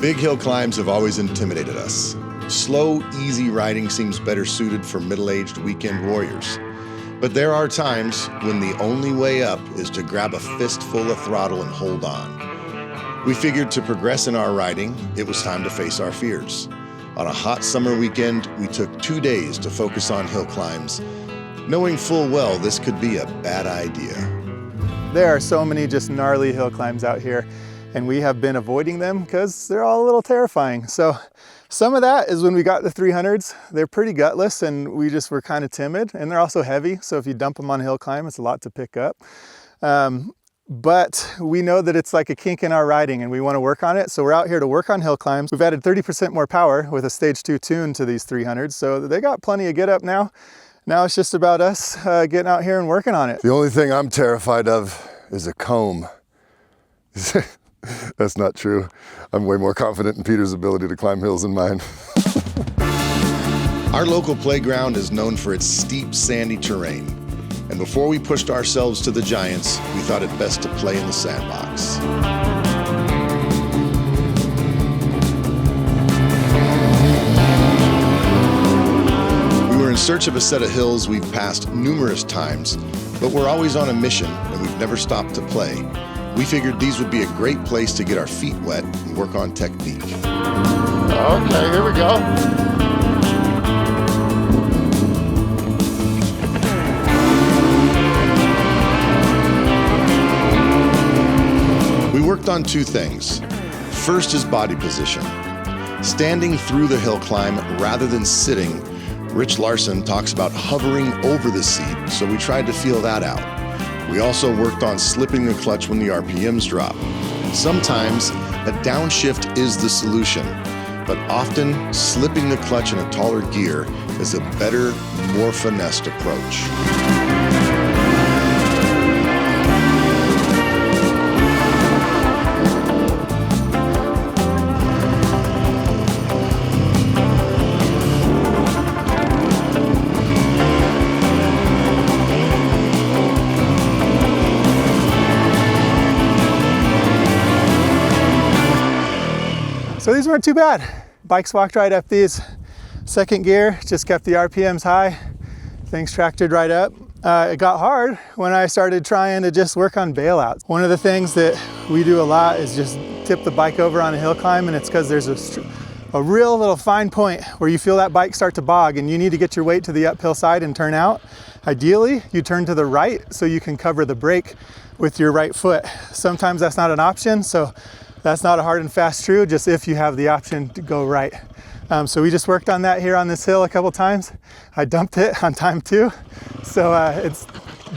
Big hill climbs have always intimidated us. Slow, easy riding seems better suited for middle-aged weekend warriors. But there are times when the only way up is to grab a fistful of throttle and hold on. We figured to progress in our riding, it was time to face our fears. On a hot summer weekend, we took 2 days to focus on hill climbs, knowing full well this could be a bad idea. There are so many just gnarly hill climbs out here, and we have been avoiding them because they're all a little terrifying. So some of that is when we got the 300s. They're pretty gutless and we just were kind of timid, and they're also heavy. So if you dump them on a hill climb, it's a lot to pick up. But we know that it's like a kink in our riding and we want to work on it. So we're out here to work on hill climbs. We've added 30% more power with a stage 2 tune to these 300s. So they got plenty of get up now. Now it's just about us getting out here and working on it. The only thing I'm terrified of is a comb. That's not true. I'm way more confident in Peter's ability to climb hills than mine. Our local playground is known for its steep, sandy terrain. And before we pushed ourselves to the giants, we thought it best to play in the sandbox. We were in search of a set of hills we've passed numerous times, but we're always on a mission and we've never stopped to play. We figured these would be a great place to get our feet wet and work on technique. Okay, here we go. We worked on 2 things. First is body position. Standing through the hill climb rather than sitting, Rich Larson talks about hovering over the seat, so we tried to feel that out. We also worked on slipping the clutch when the RPMs drop. Sometimes a downshift is the solution, but often slipping the clutch in a taller gear is a better, more finessed approach. So these weren't too bad. Bikes walked right up these. Second gear, just kept the RPMs high. Things tracted right up. It got hard when I started trying to just work on bailouts. One of the things that we do a lot is just tip the bike over on a hill climb, and it's because there's a real little fine point where you feel that bike start to bog and you need to get your weight to the uphill side and turn out. Ideally, you turn to the right so you can cover the brake with your right foot. Sometimes that's not an option, so that's not a hard and fast true, just if you have the option to go right. So we just worked on that here on this hill a couple times. I dumped it on time 2. So it's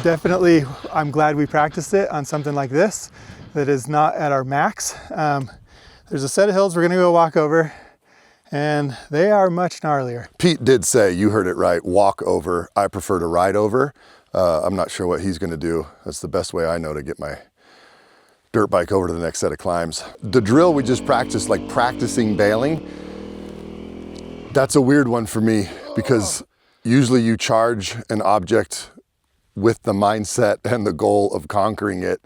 definitely, I'm glad we practiced it on something like this that is not at our max. There's a set of hills we're gonna go walk over, and they are much gnarlier. Pete did say, you heard it right, walk over. I prefer to ride over. I'm not sure what he's gonna do. That's the best way I know to get my dirt bike over to the next set of climbs. The drill we just practiced, like practicing bailing, that's a weird one for me because usually you charge an object with the mindset and the goal of conquering it,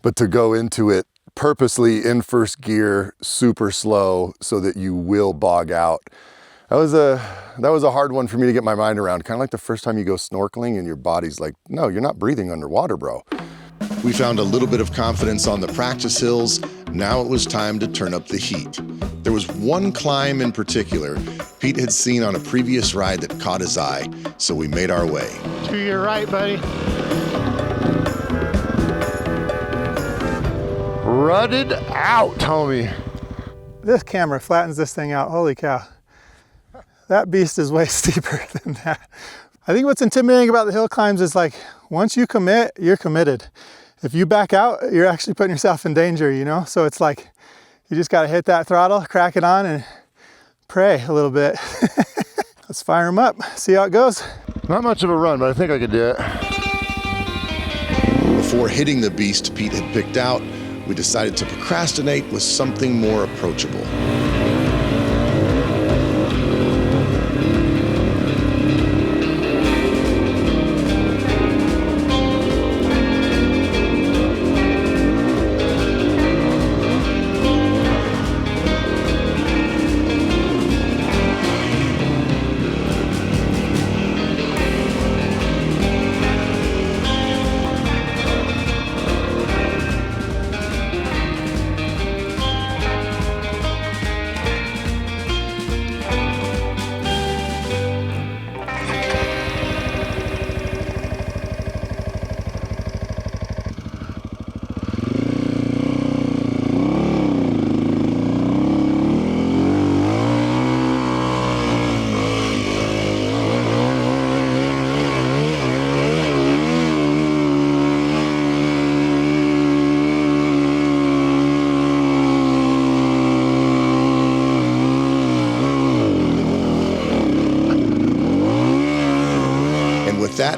but to go into it purposely in first gear, super slow so that you will bog out. That was a hard one for me to get my mind around. Kind of like the first time you go snorkeling and your body's like, no, you're not breathing underwater, bro. We found a little bit of confidence on the practice hills. Now it was time to turn up the heat. There was one climb in particular Pete had seen on a previous ride that caught his eye, so we made our way. To your right, buddy. Rutted out, homie. This camera flattens this thing out, holy cow. That beast is way steeper than that. I think what's intimidating about the hill climbs is like, once you commit, you're committed. If you back out, you're actually putting yourself in danger, you know? So it's like, you just gotta hit that throttle, crack it on, and pray a little bit. Let's fire them up, see how it goes. Not much of a run, but I think I could do it. Before hitting the beast Pete had picked out, we decided to procrastinate with something more approachable.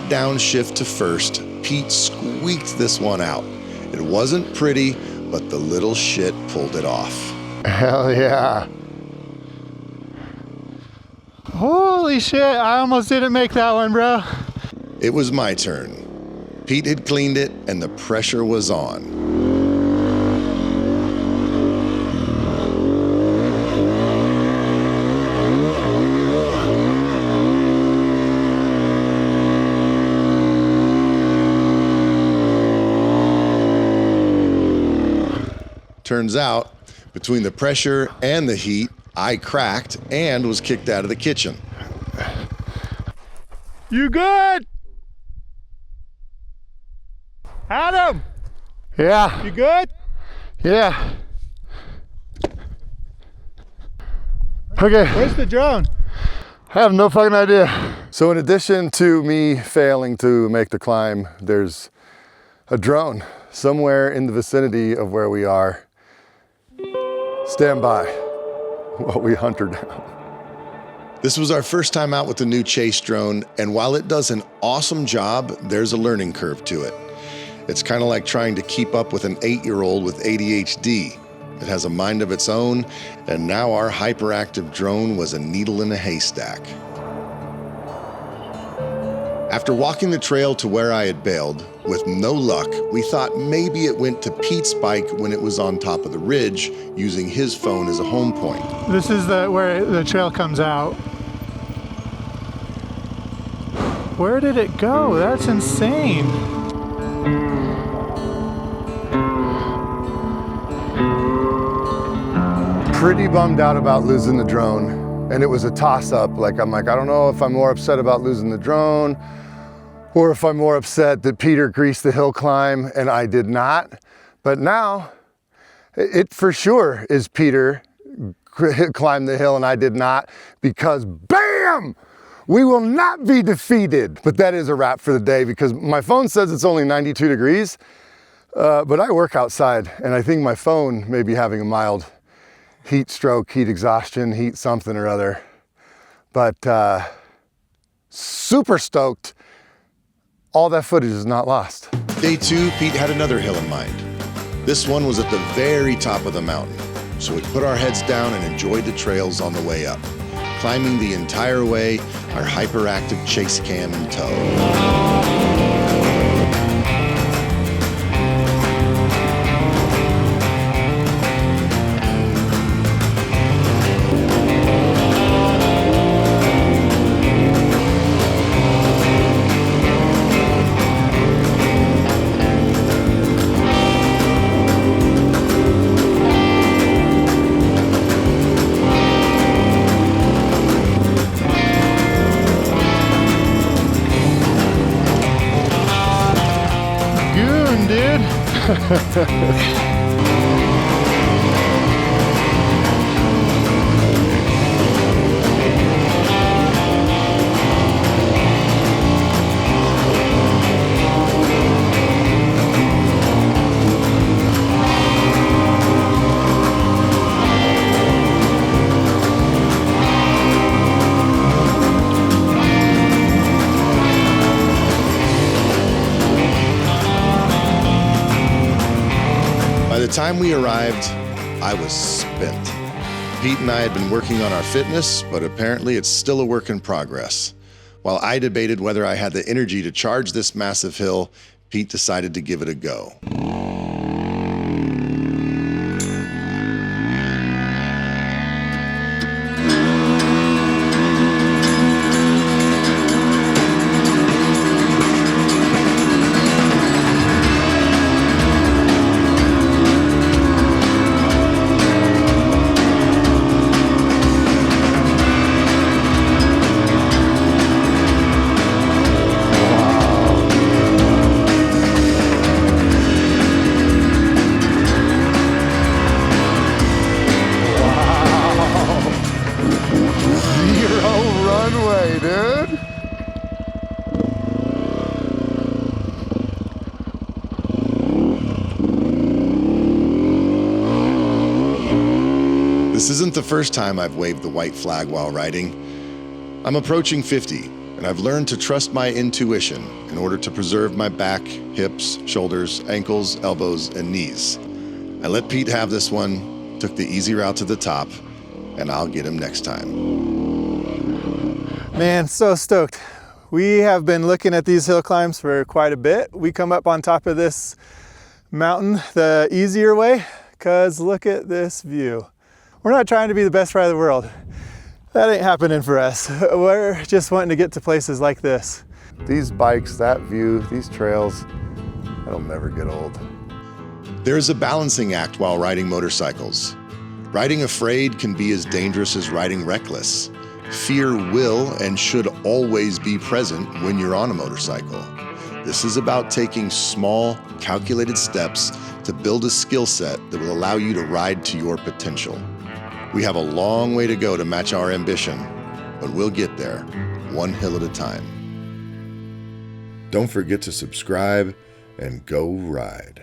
downshift to first, Pete squeaked this one out. It wasn't pretty, but the little shit pulled it off. Hell yeah. Holy shit, I almost didn't make that one, bro. It was my turn. Pete had cleaned it and the pressure was on. Turns out, between the pressure and the heat, I cracked and was kicked out of the kitchen. You good? Adam, Yeah. you good? Yeah. Okay. Where's the drone? I have no fucking idea. So in addition to me failing to make the climb, there's a drone somewhere in the vicinity of where we are. Stand by while we hunt her down. This was our first time out with the new Chase drone, and while it does an awesome job, there's a learning curve to it. It's kind of like trying to keep up with an 8-year-old with ADHD. It has a mind of its own, and now our hyperactive drone was a needle in a haystack. After walking the trail to where I had bailed, with no luck, we thought maybe it went to Pete's bike when it was on top of the ridge, using his phone as a home point. This is where the trail comes out. Where did it go? That's insane. Pretty bummed out about losing the drone, and it was a toss-up. I'm like, I don't know if I'm more upset about losing the drone or if I'm more upset that Peter greased the hill climb and I did not. But now, it for sure is Peter climbed the hill and I did not, because BAM! We will not be defeated. But that is a wrap for the day, because my phone says it's only 92 degrees, but I work outside and I think my phone may be having a mild heat stroke, heat exhaustion, heat something or other. But super stoked. All that footage is not lost. Day 2, Pete had another hill in mind. This one was at the very top of the mountain, so we put our heads down and enjoyed the trails on the way up, climbing the entire way, our hyperactive chase cam in tow. By the time we arrived, I was spent. Pete and I had been working on our fitness, but apparently it's still a work in progress. While I debated whether I had the energy to charge this massive hill, Pete decided to give it a go. This isn't the first time I've waved the white flag while riding. I'm approaching 50, and I've learned to trust my intuition in order to preserve my back, hips, shoulders, ankles, elbows, and knees. I let Pete have this one, took the easy route to the top, and I'll get him next time. Man, so stoked. We have been looking at these hill climbs for quite a bit. We come up on top of this mountain the easier way, because look at this view. We're not trying to be the best rider of the world. That ain't happening for us. We're just wanting to get to places like this. These bikes, that view, these trails, that'll never get old. There's a balancing act while riding motorcycles. Riding afraid can be as dangerous as riding reckless. Fear will and should always be present when you're on a motorcycle. This is about taking small, calculated steps to build a skill set that will allow you to ride to your potential. We have a long way to go to match our ambition, but we'll get there, one hill at a time. Don't forget to subscribe and go ride.